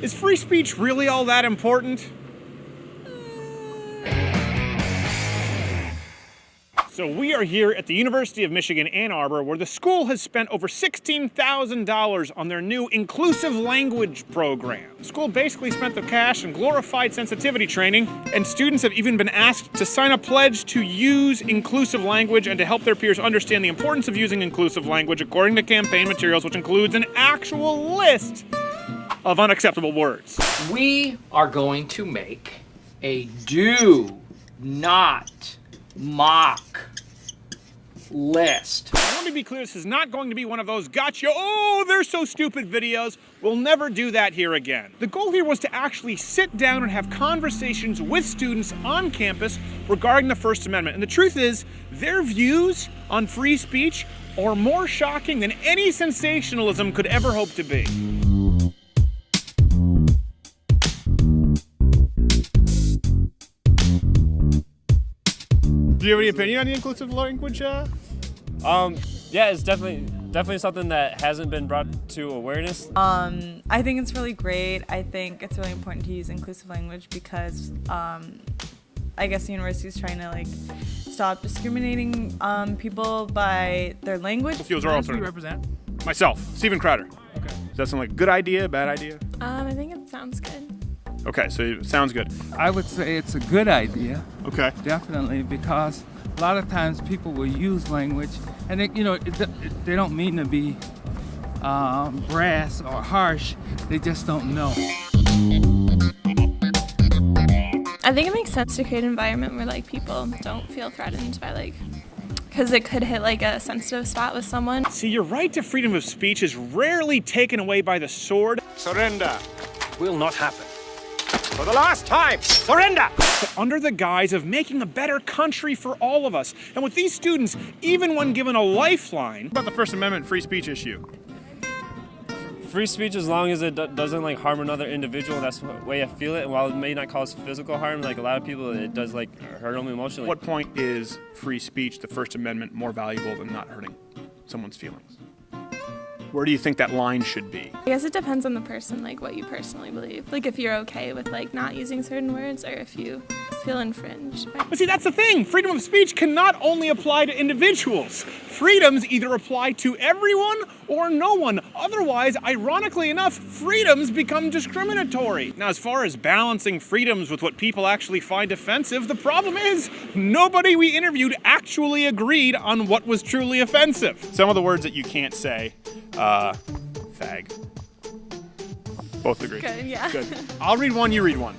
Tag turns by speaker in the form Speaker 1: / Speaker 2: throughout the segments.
Speaker 1: Is free speech really all that important? So we are here at the University of Michigan, Ann Arbor, where the school has spent over $16,000 on their new inclusive language program. The school basically spent the cash and glorified sensitivity training, and students have even been asked to sign a pledge to use inclusive language and to help their peers understand the importance of using inclusive language according to campaign materials, which includes an actual list of unacceptable words.
Speaker 2: We are going to make a do not mock list.
Speaker 1: Now, let me be clear, this is not going to be one of those gotcha, oh, they're so stupid videos. We'll never do that here again. The goal here was to actually sit down and have conversations with students on campus regarding the First Amendment. And the truth is, their views on free speech are more shocking than any sensationalism could ever hope to be. Do you have any opinion on the inclusive language?
Speaker 3: Yeah, it's definitely something that hasn't been brought to awareness.
Speaker 4: I think it's really great. I think it's really important to use inclusive language because I guess the university is trying to stop discriminating people by their language.
Speaker 1: Fields are alternative.
Speaker 5: Who do you represent?
Speaker 1: Myself, Stephen Crowder.
Speaker 5: Okay.
Speaker 1: Does that sound like a good idea, bad idea?
Speaker 6: I think it sounds good.
Speaker 1: Okay, so it sounds good.
Speaker 7: I would say it's a good idea.
Speaker 1: Okay.
Speaker 7: Definitely, because a lot of times people will use language, and they don't mean to be brass or harsh. They just don't know.
Speaker 6: I think it makes sense to create an environment where people don't feel threatened by because it could hit a sensitive spot with someone.
Speaker 1: See, your right to freedom of speech is rarely taken away by the sword.
Speaker 8: Surrender will not happen. For the last time, surrender!
Speaker 1: But under the guise of making a better country for all of us. And with these students, even when given a lifeline, about the First Amendment free speech issue.
Speaker 3: Free speech, as long as it doesn't harm another individual, that's the way I feel it. And while it may not cause physical harm, a lot of people, it does hurt them emotionally.
Speaker 1: What point is free speech, the First Amendment, more valuable than not hurting someone's feelings? Where do you think that line should be?
Speaker 6: I guess it depends on the person, what you personally believe. If you're okay with not using certain words, or if you feel infringed.
Speaker 1: But see, that's the thing. Freedom of speech can not only apply to individuals. Freedoms either apply to everyone or no one. Otherwise, ironically enough, freedoms become discriminatory. Now, as far as balancing freedoms with what people actually find offensive, the problem is nobody we interviewed actually agreed on what was truly offensive. Some of the words that you can't say, fag. Both agree.
Speaker 6: Good, yeah.
Speaker 1: Good. I'll read one, you read one.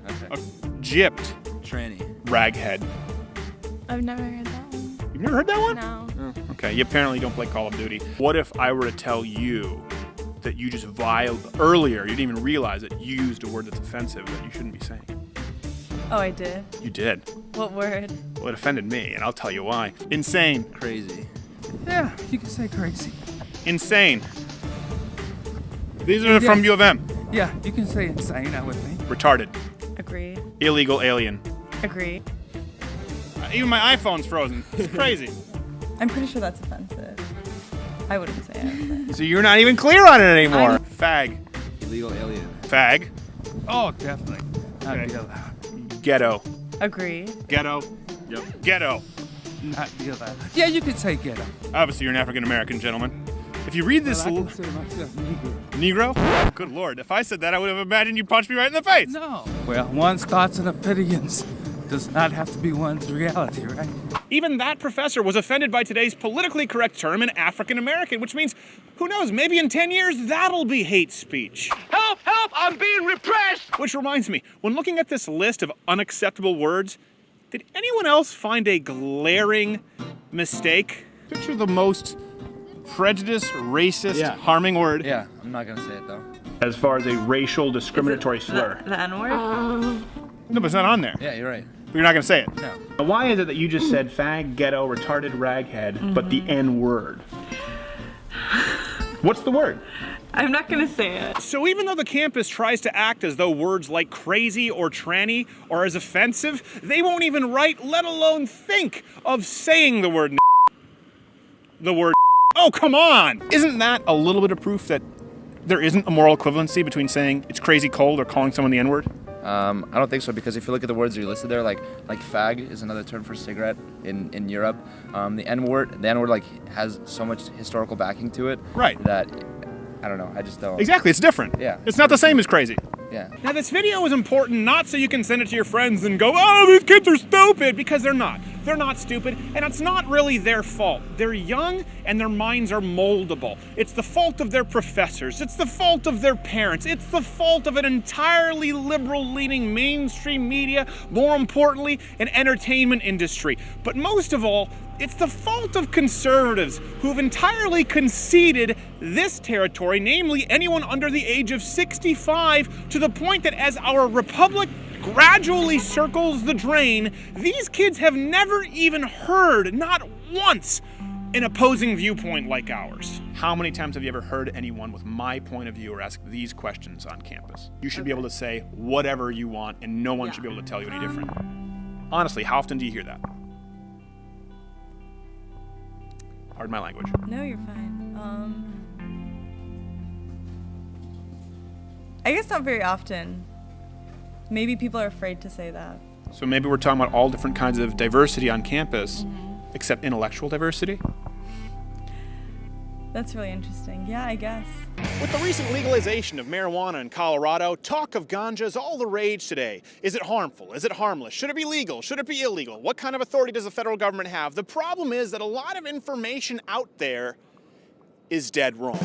Speaker 5: Okay.
Speaker 1: Gypped.
Speaker 5: Tranny.
Speaker 1: Raghead.
Speaker 6: I've never heard that one.
Speaker 1: You've never heard that one?
Speaker 6: No.
Speaker 1: Oh, okay, you apparently don't play Call of Duty. What if I were to tell you that you just earlier, you didn't even realize that you used a word that's offensive that you shouldn't be saying?
Speaker 4: Oh, I did?
Speaker 1: You did.
Speaker 4: What word?
Speaker 1: Well, it offended me, and I'll tell you why. Insane.
Speaker 5: Crazy.
Speaker 7: Yeah, you can say crazy.
Speaker 1: Insane. These are from U of M.
Speaker 7: Yeah, you can say insane, I would think.
Speaker 1: Retarded.
Speaker 4: Agree.
Speaker 1: Illegal alien.
Speaker 4: Agree.
Speaker 1: Even my iPhone's frozen. It's crazy.
Speaker 4: I'm pretty sure that's offensive. I wouldn't say it.
Speaker 1: So you're not even clear on it anymore. Fag.
Speaker 5: Illegal alien.
Speaker 1: Fag.
Speaker 7: Oh, definitely. Not
Speaker 1: Okay.
Speaker 7: be allowed.
Speaker 1: Ghetto.
Speaker 4: Agree.
Speaker 1: Ghetto. Yep. Ghetto.
Speaker 7: Not be allowed. Yeah, you could say ghetto.
Speaker 1: Obviously, you're an African-American gentleman. If you read this...
Speaker 7: Well, I consider myself Negro.
Speaker 1: Negro? Good Lord. If I said that, I would have imagined you punched me right in the face.
Speaker 7: No. Well, one's thoughts and opinions does not have to be one's reality, right?
Speaker 1: Even that professor was offended by today's politically correct term in African-American, which means, who knows, maybe in 10 years, that'll be hate speech.
Speaker 8: Help! Help! I'm being repressed!
Speaker 1: Which reminds me, when looking at this list of unacceptable words, did anyone else find a glaring mistake? Picture the most prejudiced, racist, harming word.
Speaker 5: Yeah, I'm not gonna say it though.
Speaker 1: As far as a racial discriminatory slur.
Speaker 4: The N-word?
Speaker 1: No, but it's not on there.
Speaker 5: Yeah, you're right.
Speaker 1: But you're not gonna say it.
Speaker 5: No.
Speaker 1: Now, why is it that you just said fag, ghetto, retarded, raghead, but the N-word? What's the word?
Speaker 4: I'm not gonna say it.
Speaker 1: So even though the campus tries to act as though words like crazy or tranny are as offensive, they won't even write, let alone think of saying the word The word Oh, come on! Isn't that a little bit of proof that there isn't a moral equivalency between saying it's crazy cold or calling someone the N-word?
Speaker 5: I don't think so, because if you look at the words that you listed there, like fag is another term for cigarette in Europe. The N-word like has so much historical backing to it.
Speaker 1: Right.
Speaker 5: That I don't know. I just don't.
Speaker 1: Exactly, it's different.
Speaker 5: Yeah.
Speaker 1: It's not the same as crazy.
Speaker 5: Yeah.
Speaker 1: Now this video is important not so you can send it to your friends and go, oh, these kids are stupid, because they're not. They're not stupid, and it's not really their fault. They're young and their minds are moldable. It's the fault of their professors. It's the fault of their parents. It's the fault of an entirely liberal-leaning mainstream media, more importantly, an entertainment industry. But most of all, it's the fault of conservatives who have entirely conceded this territory, namely anyone under the age of 65, to the point that as our republic gradually circles the drain, these kids have never even heard, not once, an opposing viewpoint like ours. How many times have you ever heard anyone with my point of view or ask these questions on campus? You should be able to say whatever you want and no one should be able to tell you any different. Honestly, how often do you hear that? Pardon my language.
Speaker 4: No, you're fine. I guess not very often. Maybe people are afraid to say that.
Speaker 1: So maybe we're talking about all different kinds of diversity on campus, except intellectual diversity?
Speaker 4: That's really interesting. Yeah, I guess.
Speaker 1: With the recent legalization of marijuana in Colorado, talk of ganja is all the rage today. Is it harmful? Is it harmless? Should it be legal? Should it be illegal? What kind of authority does the federal government have? The problem is that a lot of information out there is dead wrong.